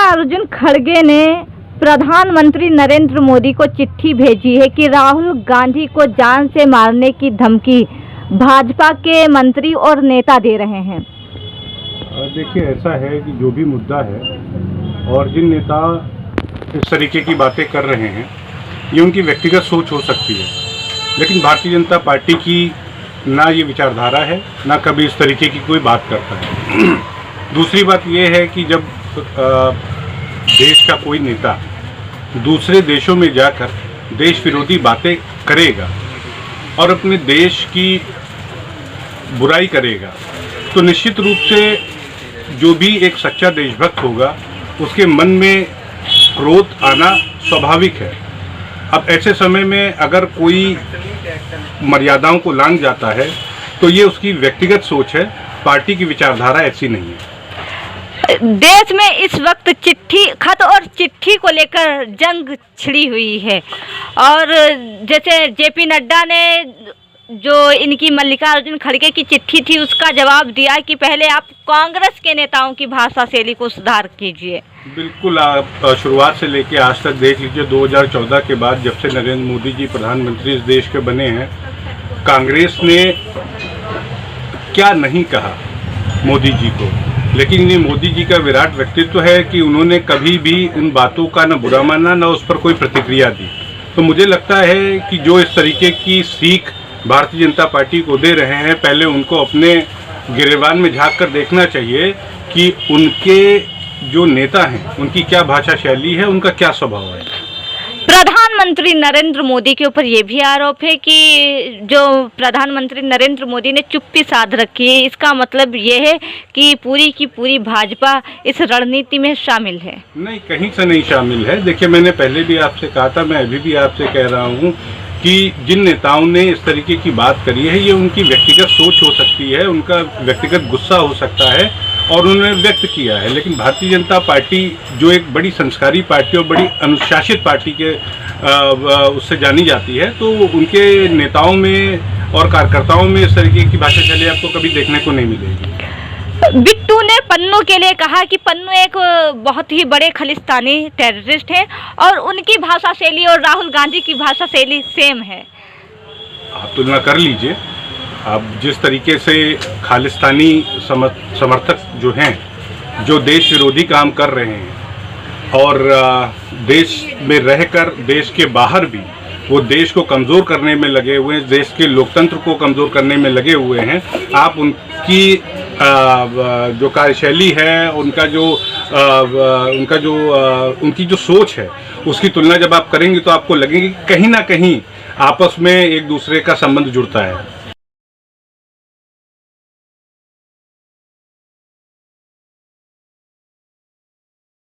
मल्लिकार्जुन खड़गे ने प्रधानमंत्री नरेंद्र मोदी को चिट्ठी भेजी है कि राहुल गांधी को जान से मारने की धमकी भाजपा के मंत्री और नेता दे रहे हैं। देखिए, ऐसा है कि जो भी मुद्दा है और जिन नेता इस तरीके की बातें कर रहे हैं, ये उनकी व्यक्तिगत सोच हो सकती है, लेकिन भारतीय जनता पार्टी की ना ये विचारधारा है, ना कभी इस तरीके की कोई बात करता है। दूसरी बात ये है कि जब देश का कोई नेता दूसरे देशों में जाकर देश विरोधी बातें करेगा और अपने देश की बुराई करेगा, तो निश्चित रूप से जो भी एक सच्चा देशभक्त होगा उसके मन में क्रोध आना स्वाभाविक है। अब ऐसे समय में अगर कोई मर्यादाओं को लांघ जाता है तो ये उसकी व्यक्तिगत सोच है, पार्टी की विचारधारा ऐसी नहीं है। देश में इस वक्त खत और चिट्ठी को लेकर जंग छिड़ी हुई है और जैसे जेपी नड्डा ने जो इनकी मल्लिकार्जुन खड़गे की चिट्ठी थी उसका जवाब दिया कि पहले आप कांग्रेस के नेताओं की भाषा शैली को सुधार कीजिए। बिल्कुल, आप शुरुआत से लेकर आज तक देख लीजिए, 2014 के बाद जब से नरेंद्र मोदी जी प्रधानमंत्री इस देश के बने हैं, कांग्रेस ने क्या नहीं कहा मोदी जी को, लेकिन ये मोदी जी का विराट व्यक्तित्व है कि उन्होंने कभी भी उन बातों का न बुरा माना न उस पर कोई प्रतिक्रिया दी। तो मुझे लगता है कि जो इस तरीके की सीख भारतीय जनता पार्टी को दे रहे हैं, पहले उनको अपने गिरेबान में झांक कर देखना चाहिए कि उनके जो नेता हैं उनकी क्या भाषा शैली है, उनका क्या स्वभाव है। प्रधानमंत्री नरेंद्र मोदी के ऊपर ये भी आरोप है कि जो प्रधानमंत्री नरेंद्र मोदी ने चुप्पी साध रखी है, इसका मतलब ये है कि पूरी की पूरी भाजपा इस रणनीति में शामिल है। नहीं, कहीं से नहीं शामिल है। देखिए, मैंने पहले भी आपसे कहा था, मैं अभी भी आपसे कह रहा हूँ कि जिन नेताओं ने इस तरीके की बात करी है, ये उनकी व्यक्तिगत सोच हो सकती है, उनका व्यक्तिगत गुस्सा हो सकता है और उन्होंने व्यक्त किया है। लेकिन भारतीय जनता पार्टी जो एक बड़ी संस्कारी पार्टी और बड़ी अनुशासित पार्टी के उससे जानी जाती है, तो उनके नेताओं में और कार्यकर्ताओं में इस तरीके की भाषा शैली आपको कभी देखने को नहीं मिलेगी। बिट्टू ने पन्नू के लिए कहा कि पन्नू एक बहुत ही बड़े खालिस्तानी टेररिस्ट हैं और उनकी भाषा शैली और राहुल गांधी की भाषा शैली सेम है। आप तुलना कर लीजिए। अब जिस तरीके से खालिस्तानी समर्थक जो हैं, जो देश विरोधी काम कर रहे हैं और देश में रहकर देश के बाहर भी वो देश को कमज़ोर करने में लगे हुए हैं, देश के लोकतंत्र को कमज़ोर करने में लगे हुए हैं, आप उनकी जो कार्यशैली है, उनकी जो सोच है, उसकी तुलना जब आप करेंगे तो आपको लगेगी कि कहीं ना कहीं आपस में एक दूसरे का संबंध जुड़ता है।